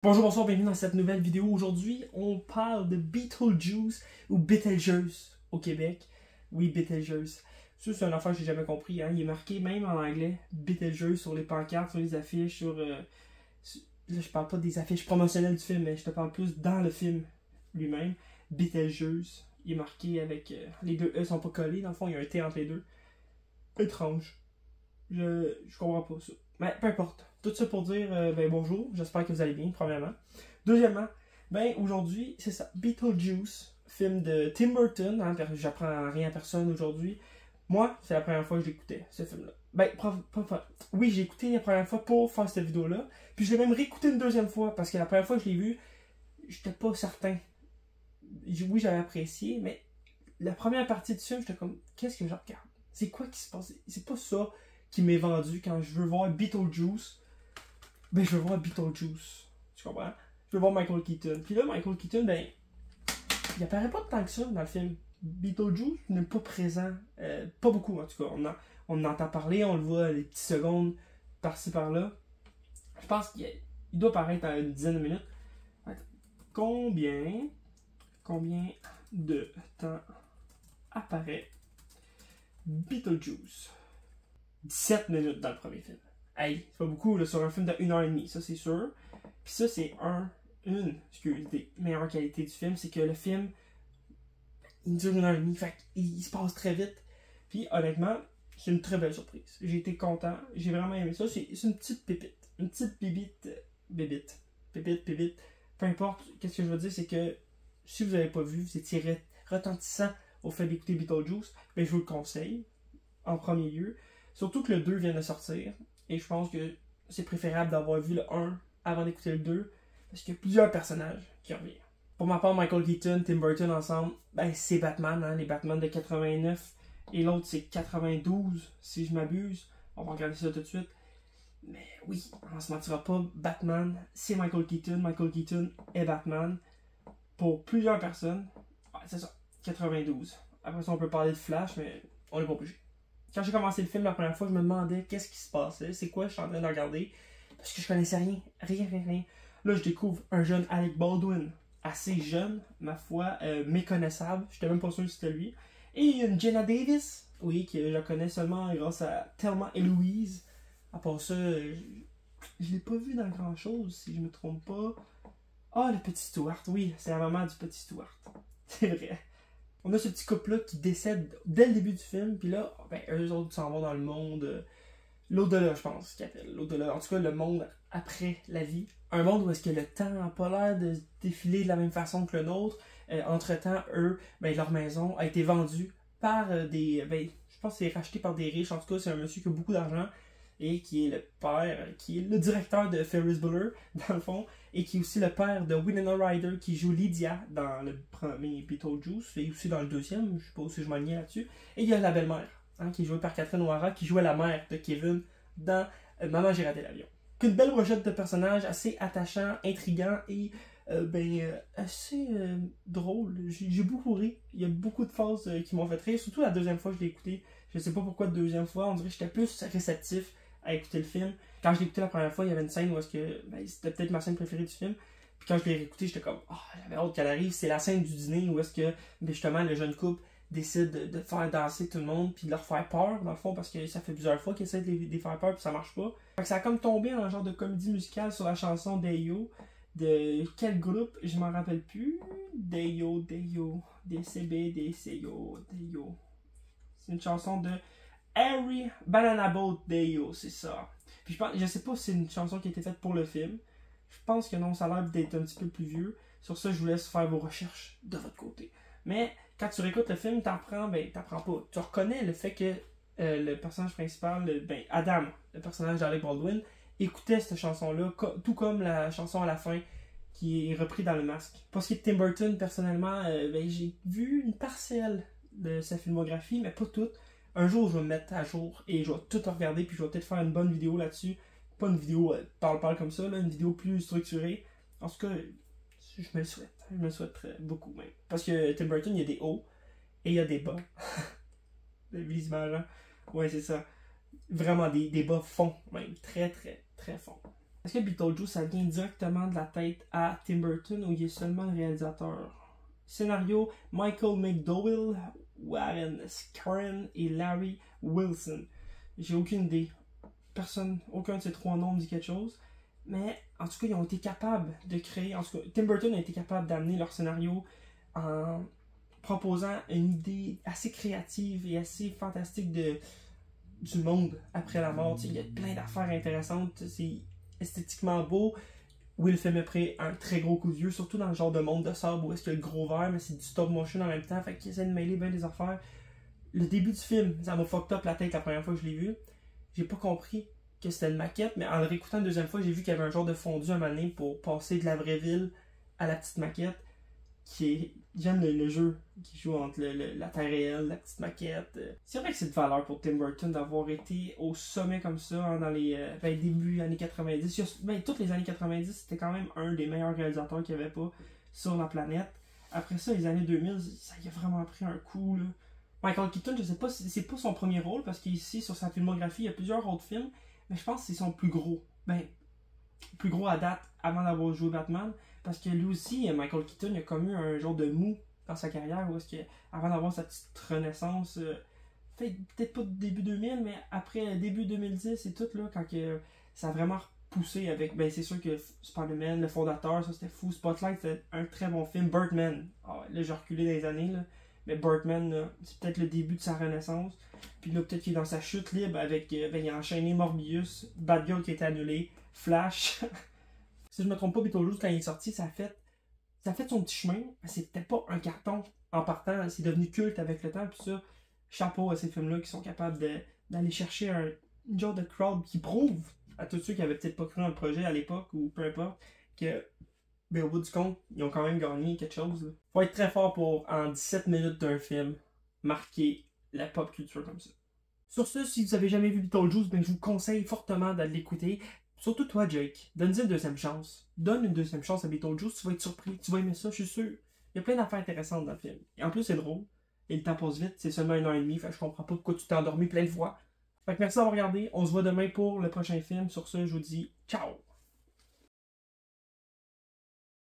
Bonjour, bonsoir, bienvenue dans cette nouvelle vidéo. Aujourd'hui, on parle de Beetlejuice ou Betelgeuse au Québec. Oui, Betelgeuse. Ça, c'est un affaire que j'ai jamais compris. Hein. Il est marqué même en anglais Betelgeuse sur les pancartes, sur les affiches, là, je parle pas des affiches promotionnelles du film, mais je te parle plus dans le film lui-même. Betelgeuse. Il est marqué avec. Les deux E sont pas collés, dans le fond, il y a un T entre les deux. Étrange. Je comprends pas ça. Mais peu importe. Tout ça pour dire bonjour, j'espère que vous allez bien, premièrement. Deuxièmement, aujourd'hui, c'est ça, Beetlejuice, film de Tim Burton, hein, j'apprends rien à personne aujourd'hui. Moi, c'est la première fois que j'écoutais ce film-là. Oui, j'ai écouté la première fois pour faire cette vidéo-là, puis je l'ai même réécouté une deuxième fois, parce que la première fois que je l'ai vu, j'étais pas certain. Oui, j'avais apprécié, mais la première partie du film, j'étais comme, qu'est-ce que je regarde? C'est quoi qui se passe? C'est pas ça qui m'est vendu quand je veux voir Beetlejuice. Je veux voir Beetlejuice. Tu comprends? Je veux voir Michael Keaton. Puis là, Michael Keaton, il apparaît pas tant que ça dans le film. Beetlejuice n'est pas présent. Pas beaucoup, en tout cas. On entend parler, on le voit des petites secondes par-ci par-là. Je pense qu'il doit apparaître à une dizaine de minutes. Combien de temps apparaît Beetlejuice? 17 minutes dans le premier film. Hey, c'est pas beaucoup là, sur un film de 1h30, ça c'est sûr. Puis ça, c'est des meilleures qualités du film, c'est que le film, il dure 1h30, fait qu'il se passe très vite. Puis honnêtement, c'est une très belle surprise. J'ai été content, j'ai vraiment aimé ça. C'est une petite pépite. Une petite pépite. Peu importe, qu'est-ce que je veux dire, c'est que si vous n'avez pas vu, vous étiez retentissant au fait d'écouter Beetlejuice, je vous le conseille, en premier lieu. Surtout que le 2 vient de sortir. Et je pense que c'est préférable d'avoir vu le 1 avant d'écouter le 2. Parce qu'il y a plusieurs personnages qui reviennent. Pour ma part, Michael Keaton, Tim Burton ensemble, c'est Batman, hein, les Batman de 89. Et l'autre c'est 92, si je m'abuse. On va regarder ça tout de suite. Mais oui, on se mentira pas, Batman, c'est Michael Keaton. Michael Keaton est Batman. Pour plusieurs personnes, c'est ça, 92. Après ça, on peut parler de Flash, mais on n'est pas obligé. Quand j'ai commencé le film la première fois, je me demandais qu'est-ce qui se passait, c'est quoi je suis en train de regarder, parce que je connaissais rien. Là, je découvre un jeune Alec Baldwin, assez jeune, ma foi, méconnaissable, je n'étais même pas sûr que c'était lui. Et il y a une Jenna Davis, oui, que je connais seulement grâce à Thelma et Louise. À part ça, je l'ai pas vu dans grand chose, si je me trompe pas. Ah, le petit Stuart, oui, c'est la maman du petit Stuart. C'est vrai. On a ce petit couple-là qui décède dès le début du film, puis là, eux autres s'en vont dans le monde, l'au-delà, je pense, qu'ils appellent. L'au-delà, en tout cas, le monde après la vie. Un monde où est-ce que le temps n'a pas l'air de défiler de la même façon que le nôtre. Entre-temps, eux, leur maison a été vendue par des... je pense que c'est racheté par des riches. En tout cas, c'est un monsieur qui a beaucoup d'argent et qui est le père, qui est le directeur de Ferris Bueller, dans le fond, et qui est aussi le père de Winona Ryder, qui joue Lydia dans le premier Beetlejuice, et aussi dans le deuxième, je sais pas si je m'aligne là-dessus. Et il y a la belle-mère, hein, qui est jouée par Catherine O'Hara, qui jouait la mère de Kevin dans Maman, j'ai raté l'avion. Une belle brochette de personnages assez attachants, intrigants et assez drôle. J'ai beaucoup ri. Il y a beaucoup de phases qui m'ont fait rire, surtout la deuxième fois que je l'ai écouté. Je sais pas pourquoi la deuxième fois, on dirait que j'étais plus réceptif à écouter le film. Quand je l'ai écouté la première fois, il y avait une scène où est-ce que c'était peut-être ma scène préférée du film. Puis quand je l'ai réécouté, j'étais comme j'avais hâte qu'elle arrive. C'est la scène du dîner où est-ce que justement le jeune couple décide de faire danser tout le monde puis de leur faire peur dans le fond, parce que ça fait plusieurs fois qu'ils essaient de les faire peur puis ça marche pas. Fait que ça a comme tombé en genre de comédie musicale sur la chanson Day-O de quel groupe, je m'en rappelle plus. Day-O, DCB, DCO, Day-O. C'est une chanson de Harry Banana Boat Day-O, c'est ça. Puis je sais pas si c'est une chanson qui a été faite pour le film. Je pense que non, ça a l'air d'être un petit peu plus vieux. Sur ça, je vous laisse faire vos recherches de votre côté. Mais quand tu réécoutes le film, t'apprends pas. Tu reconnais le fait que le personnage principal, Adam, le personnage d'Alec Baldwin, écoutait cette chanson-là, tout comme la chanson à la fin qui est reprise dans Le Masque. Pour ce qui est de Tim Burton, personnellement, j'ai vu une parcelle de sa filmographie, mais pas toute. Un jour, je vais me mettre à jour et je vais tout regarder, puis je vais peut-être faire une bonne vidéo là-dessus. Pas une vidéo parle comme ça, là, une vidéo plus structurée. En tout cas, je me le souhaite. Je me le souhaite beaucoup même. Parce que Tim Burton, il y a des hauts et il y a des bas. Vous avez vu les images, hein? Ouais, c'est ça. Vraiment des bas fonds, même. Très, très, très fonds. Est-ce que Beetlejuice, ça vient directement de la tête à Tim Burton ou il est seulement le réalisateur? Scénario, Michael McDowell, Warren Scarron et Larry Wilson. J'ai aucune idée. Aucun de ces trois noms me dit quelque chose. Mais en tout cas, ils ont été capables de créer. En tout cas, Tim Burton a été capable d'amener leur scénario en proposant une idée assez créative et assez fantastique du monde après la mort. Il y a plein d'affaires intéressantes. C'est esthétiquement beau. Will fait me près un très gros coup de vieux, surtout dans le genre de monde de sable où est-ce qu'il y a le gros verre, mais c'est du stop motion en même temps. Fait qu'il essaie de mêler bien des affaires. Le début du film, ça m'a fucked up la tête la première fois que je l'ai vu. J'ai pas compris que c'était une maquette, mais en le réécoutant une deuxième fois, j'ai vu qu'il y avait un genre de fondu à un moment donné pour passer de la vraie ville à la petite maquette. J'aime le jeu qui joue entre la terre réelle, la petite maquette. C'est vrai que c'est de valeur pour Tim Burton d'avoir été au sommet comme ça hein, dans les début années 90. Toutes les années 90, c'était quand même un des meilleurs réalisateurs qu'il n'y avait pas sur la planète. Après ça, les années 2000, ça y a vraiment pris un coup. Là. Michael Keaton, je sais pas si c'est pas son premier rôle, parce qu'ici, sur sa filmographie, il y a plusieurs autres films, mais je pense que c'est son plus gros. Plus gros à date avant d'avoir joué Batman. Parce que lui aussi, Michael Keaton, il a comme eu un genre de mou dans sa carrière, où est-ce que, avant d'avoir sa petite renaissance, peut-être pas début 2000, mais après début 2010 et tout, là, quand ça a vraiment repoussé avec, c'est sûr que Spider-Man, le fondateur, ça c'était fou. Spotlight, c'était un très bon film. Birdman, là j'ai reculé dans les années, là, mais Birdman, c'est peut-être le début de sa renaissance. Puis là, peut-être qu'il est dans sa chute libre avec, il a enchaîné Morbius, Bad Girl qui a été annulé, Flash. Si je me trompe pas, Beetlejuice, quand il est sorti, ça a fait son petit chemin. C'était pas un carton en partant. C'est devenu culte avec le temps. Puis ça, chapeau à ces films-là qui sont capables d'aller chercher une genre de crowd qui prouve à tous ceux qui avaient peut-être pas cru dans le projet à l'époque ou peu importe que, au bout du compte, ils ont quand même gagné quelque chose. Là. Faut être très fort pour, en 17 minutes d'un film, marquer la pop culture comme ça. Sur ce, si vous avez jamais vu Beetlejuice, je vous conseille fortement d'aller l'écouter. Surtout toi, Jake. Donne-y une deuxième chance. Donne une deuxième chance à Beetlejuice, tu vas être surpris. Tu vas aimer ça, je suis sûr. Il y a plein d'affaires intéressantes dans le film. Et en plus, c'est drôle. Et le temps passe vite, c'est seulement 1h30, fait que je comprends pas pourquoi tu t'es endormi plein de fois. Fait que merci d'avoir regardé. On se voit demain pour le prochain film. Sur ce, je vous dis ciao!